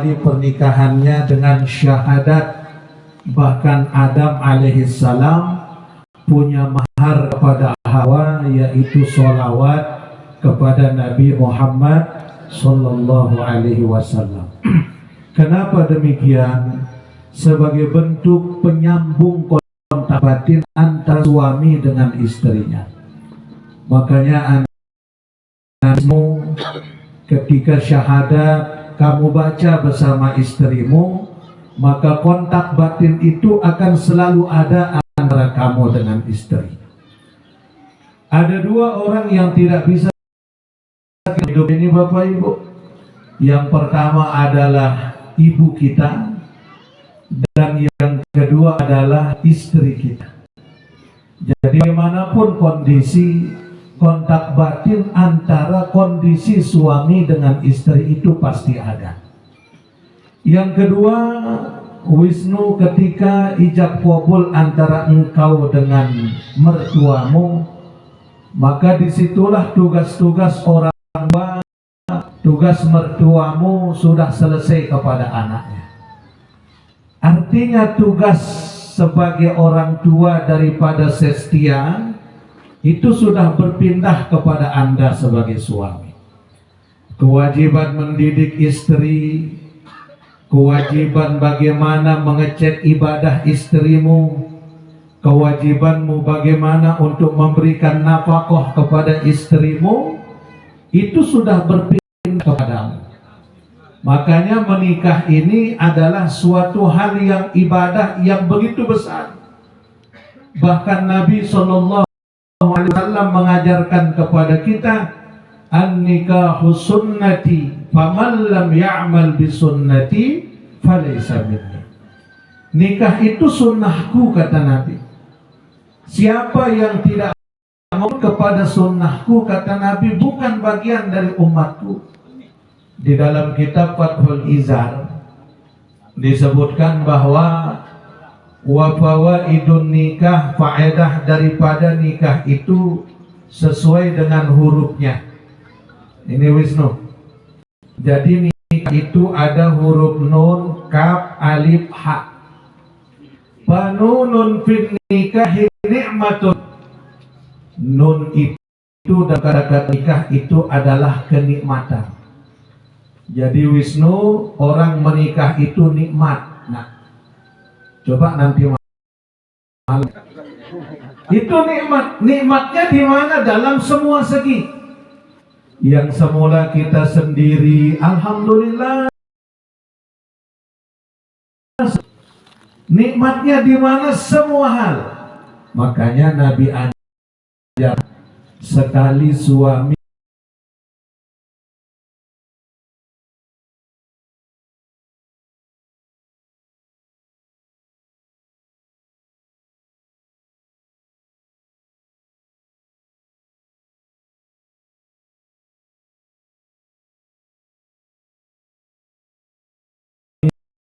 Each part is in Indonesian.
mengawali pernikahannya dengan syahadat. Bahkan Adam alaihissalam punya mahar kepada Hawa, yaitu sholawat kepada Nabi Muhammad sallallahu alaihi wasallam. Kenapa demikian? Sebagai bentuk penyambung kontak batin antara suami dengan istrinya. Makanya anakmu ketika syahadat kamu baca bersama istrimu, maka kontak batin itu akan selalu ada antara kamu dengan istri. Ada dua orang yang tidak bisa hidup ini Bapak Ibu. Yang pertama adalah ibu kita, dan yang kedua adalah istri kita. Jadi bagaimanapun kondisi, kontak batin antara kondisi suami dengan istri itu pasti ada. Yang kedua, Wisnu, ketika ijab kabul antara engkau dengan mertuamu, maka disitulah tugas-tugas orang tua, tugas mertuamu sudah selesai kepada anaknya. Artinya tugas sebagai orang tua daripada Sestia itu sudah berpindah kepada Anda sebagai suami. Kewajiban mendidik istri, kewajiban bagaimana mengecek ibadah istrimu, kewajibanmu bagaimana untuk memberikan nafkah kepada istrimu, itu sudah berpindah kepadamu. Makanya menikah ini adalah suatu hal yang ibadah yang begitu besar. Bahkan Nabi SAW mengajarkan kepada kita, an-nikahu sunnati faman lam ya'mal bisunnati falaysa minni. Nikah itu sunnahku, kata Nabi. Siapa yang tidak mau kepada sunnahku, kata Nabi, bukan bagian dari umatku. Di dalam kitab Fathul Izar disebutkan bahwa wa fawaidun nikah, faedah daripada nikah itu sesuai dengan hurufnya. Ini Wisnu. Jadi nikah itu ada huruf nun, kaf, alif, ha. Fanunun fin nikahi ni'matun. Nun itu dan kata nikah itu adalah kenikmatan. Jadi Wisnu, orang menikah itu nikmat. Nah, coba nanti malam. Itu nikmat. Nikmatnya di mana? Dalam semua segi. Yang semula kita sendiri, alhamdulillah. Nikmatnya di mana? Semua hal. Makanya Nabi ajar sekali suami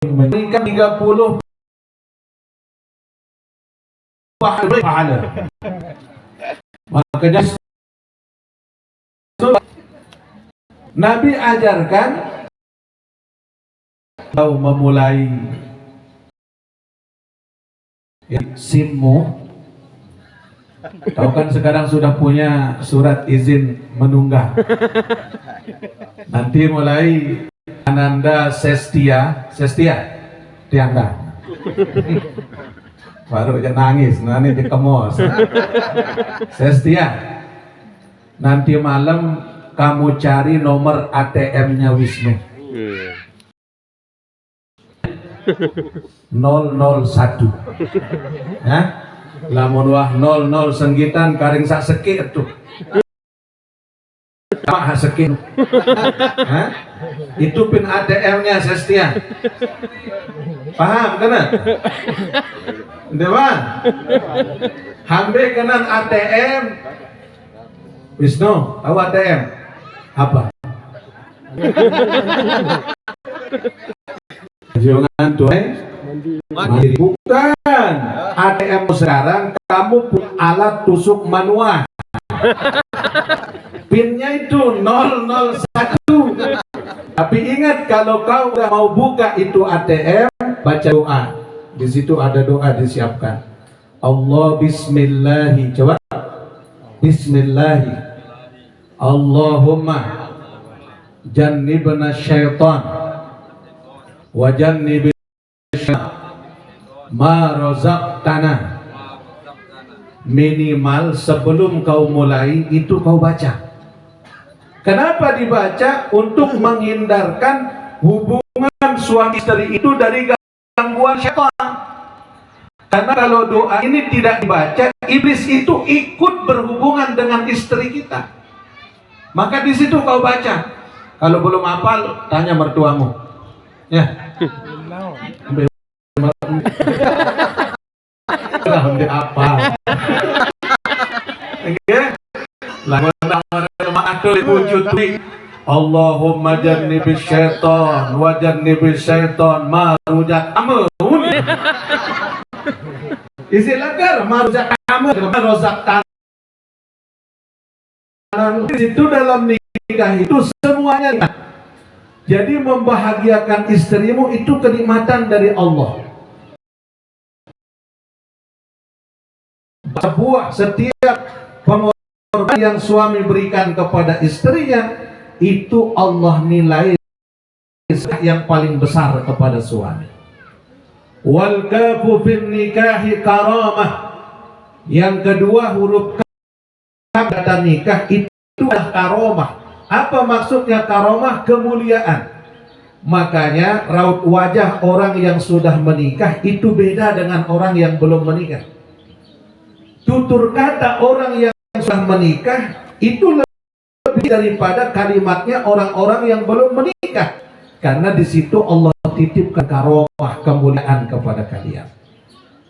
memberikan 30 pahala. Makanya Nabi ajarkan kalau memulai SIM-mu, tahu kan sekarang sudah punya surat izin menunggah. Nanti mulai Ananda Sestia Tiangga. Baru aja nangis, nanti dikemos. Sestia, nanti malam kamu cari nomor ATM-nya Wisnu. 001. Ya? Lamun wah 00 senggitan karing sak sekit tuh. Pak sekit. Itu pin ATM-nya Sestia. Paham kan? Dewan. Hambe kanan ATM. Wisnu, tahu ATM? Apa? Jangan tuh, mandiri. Bukan. ATM sekarang kamu punya alat tusuk manual. Pinnya itu 001. Tapi ingat, kalau kau udah mau buka itu ATM, baca doa. Di situ ada doa disiapkan. Allah bismillahi, coba. Bismillahi. Allahumma jannibna syaitan wa jannibi ma razaqtana. Minimal sebelum kau mulai itu kau baca. Kenapa dibaca? Untuk menghindarkan hubungan suami istri itu dari gangguan syaitan. Karena kalau doa ini tidak dibaca, iblis itu ikut berhubungan dengan istri kita. Maka di situ kau baca. Kalau belum hafal, tanya mertuamu. Ya. Belum hafal. Oke. Allahumma jannibis syaitan wa jannibis syaitan ma razaqtamun. Isi lagar ma razaqtamun, ma razaqtan. Itu dalam nikah itu semuanya. Jadi membahagiakan istrimu itu kenikmatan dari Allah. Sebuah setiap pengorbanan yang suami berikan kepada istrinya itu Allah nilai yang paling besar kepada suami. Wal kafu fin nikahi karamah. Yang kedua, huruf kaf kata nikah itu adalah karamah. Apa maksudnya karamah? Kemuliaan. Makanya raut wajah orang yang sudah menikah itu beda dengan orang yang belum menikah. Tutur kata orang yang sudah menikah itu lebih daripada kalimatnya orang-orang yang belum menikah, karena di situ Allah titipkan karamah, kemuliaan kepada kalian.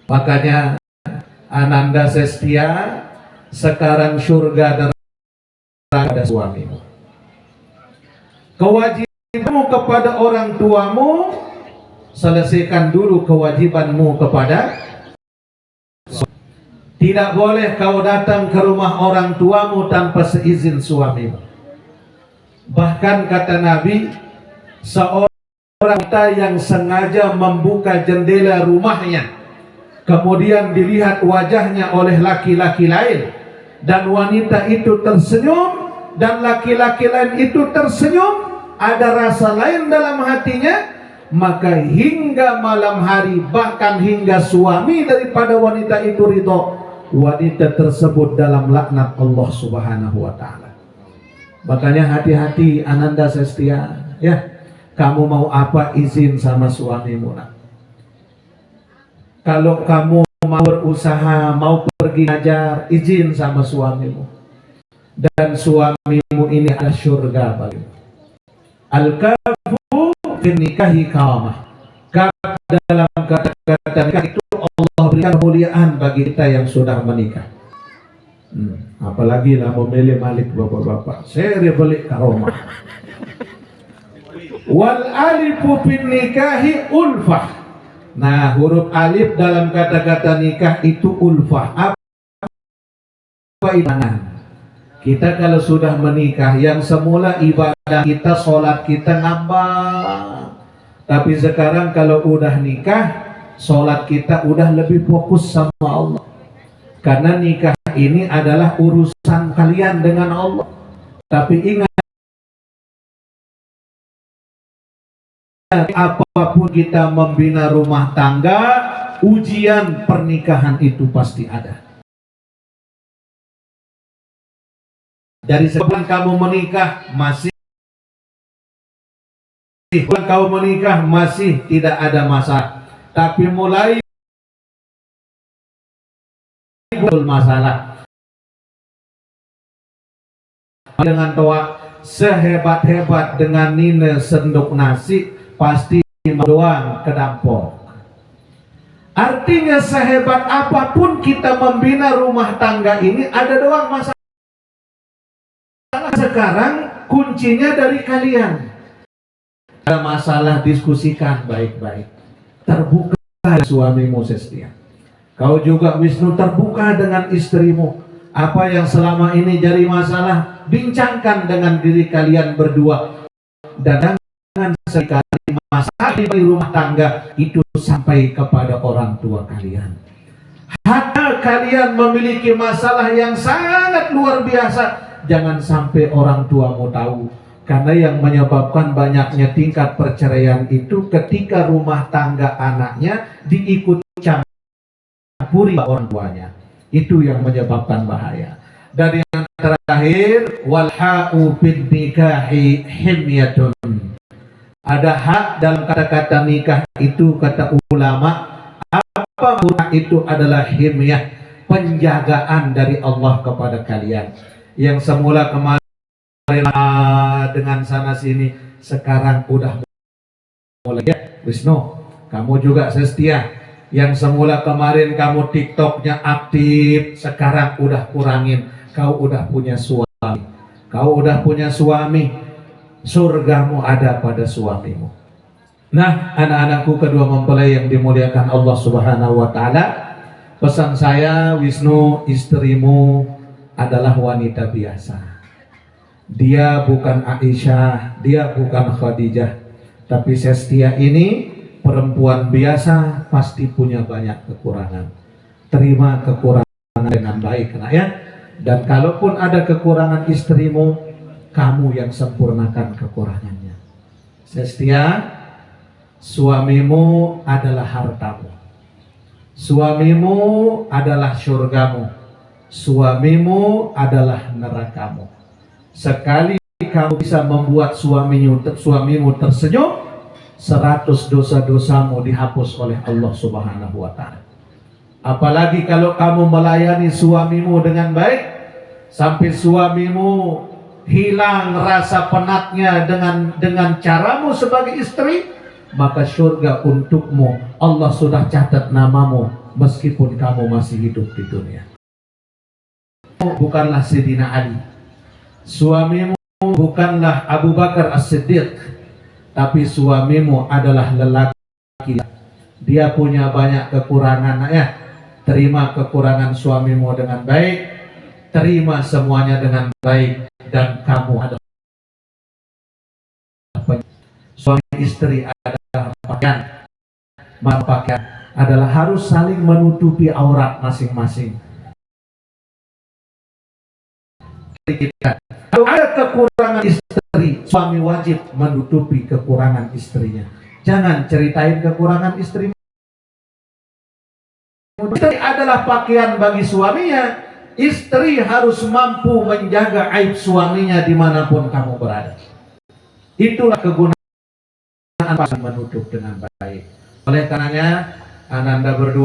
Makanya Ananda Sestia, sekarang surga dan neraka suamimu. Kewajibanmu kepada orang tuamu, selesaikan dulu kewajibanmu kepada. Tidak boleh kau datang ke rumah orang tuamu tanpa seizin suamimu. Bahkan kata Nabi, seorang wanita yang sengaja membuka jendela rumahnya, kemudian dilihat wajahnya oleh laki-laki lain, dan wanita itu tersenyum, dan laki-laki lain itu tersenyum, ada rasa lain dalam hatinya, maka hingga malam hari, bahkan hingga suami daripada wanita itu ridho, wanita tersebut dalam laknat Allah Subhanahu wa ta'ala. Makanya hati-hati Ananda Sestia, ya. Kamu mau apa, izin sama suamimu. Nah. Kalau kamu mau berusaha, mau pergi ngajar, izin sama suamimu. Dan suamimu ini adalah surga bagimu. Al-kafu fin nikahi karamah. Kaf dalam kata-kata nikah itu Allah berikan kemuliaan bagi kita yang sudah menikah. Apalagi lah memilih malik bapak-bapak. Saya beli karamah. Wal alifu fin nikahi ulfah. Nah, huruf alif dalam kata-kata nikah itu ulfah. Apa ibadah? Kita kalau sudah menikah, yang semula ibadah kita, sholat kita nambah. Tapi sekarang kalau udah nikah, sholat kita udah lebih fokus sama Allah. Karena nikah ini adalah urusan kalian dengan Allah. Tapi ingat, apapun kita membina rumah tangga, ujian pernikahan itu pasti ada. Dari sebelum kamu menikah masih tidak ada masalah, tapi mulai masalah dengan toa sehebat-hebat dengan nina sendok nasi pasti doang kedampok. Artinya sehebat apapun kita membina rumah tangga ini, ada doang masalah. Sekarang kuncinya dari kalian. Ada masalah, diskusikan baik-baik. Terbuka suamimu Sestia. Kau juga Wisnu terbuka dengan istrimu. Apa yang selama ini jadi masalah, bincangkan dengan diri kalian berdua. Dan sekali masalah di rumah tangga itu sampai kepada orang tua kalian. Hatta kalian memiliki masalah yang sangat luar biasa, jangan sampai orang tuamu tahu. Karena yang menyebabkan banyaknya tingkat perceraian itu ketika rumah tangga anaknya diikut campuri orang tuanya. Itu yang menyebabkan bahaya. Dan yang terakhir, walha'u bid nikahi himyatun. Ada hak dalam kata-kata nikah itu, kata ulama, apa itu adalah himyah, penjagaan dari Allah kepada kalian. Yang semula kemarin dengan sana sini, sekarang udah mulai. Wisnu, kamu juga setia. Yang semula kemarin kamu TikToknya aktif, sekarang udah kurangin. Kau udah punya suami. Kau udah punya suami. Surgamu ada pada suamimu. Nah, anak-anakku kedua mempelai yang dimuliakan Allah Subhanahu wa taala, pesan saya, Wisnu, istrimu adalah wanita biasa. Dia bukan Aisyah, dia bukan Khadijah, tapi Sestia ini perempuan biasa, pasti punya banyak kekurangan. Terima kekurangan dengan baik, nak ya. Dan kalaupun ada kekurangan istrimu, kamu yang sempurnakan kekurangannya. Sestia, suamimu adalah hartamu. Suamimu adalah surgamu. Suamimu adalah nerakamu. Sekali kamu bisa membuat suamimu tersenyum, 100 dosa-dosamu dihapus oleh Allah Subhanahu wa taala. Apalagi kalau kamu melayani suamimu dengan baik sampai suamimu hilang rasa penatnya dengan caramu sebagai istri, maka surga untukmu. Allah sudah catat namamu meskipun kamu masih hidup di dunia. Bukanlah Sayyidina Ali, suamimu bukanlah Abu Bakar As-Siddiq, tapi suamimu adalah lelaki. Dia punya banyak kekurangan, ya. Terima kekurangan suamimu dengan baik, terima semuanya dengan baik, dan kamu adalah suami istri adalah pakaian. Pakaian adalah harus saling menutupi aurat masing-masing. Kalau ada kekurangan istri, suami wajib menutupi kekurangan istrinya. Jangan ceritain kekurangan istrimu. Istri adalah pakaian bagi suaminya. Istri harus mampu menjaga aib suaminya dimanapun kamu berada. Itulah kegunaan menutup dengan baik. Oleh karenanya, Ananda berdua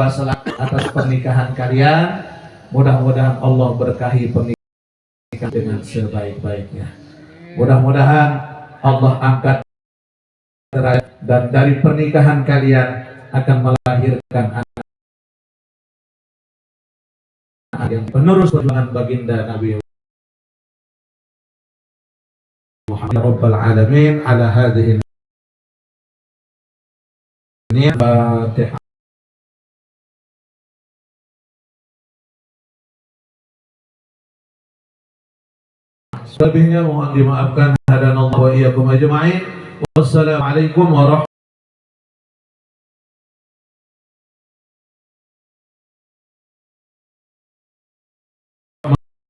selamat atas pernikahan kalian. Mudah-mudahan Allah berkahi pernikahan dengan sebaik-baiknya. Mudah-mudahan Allah angkat derajat, dan dari pernikahan kalian akan melahirkan anak yang penerus perjuangan baginda Nabi Muhammad Rabbal Alamin ala hadhihi Fatihah. Selebihnya mohon dimaafkan. Hadanallahu wa iyyakum ajma'in. Wassalamualaikum warahmatullahi wabarakatuh.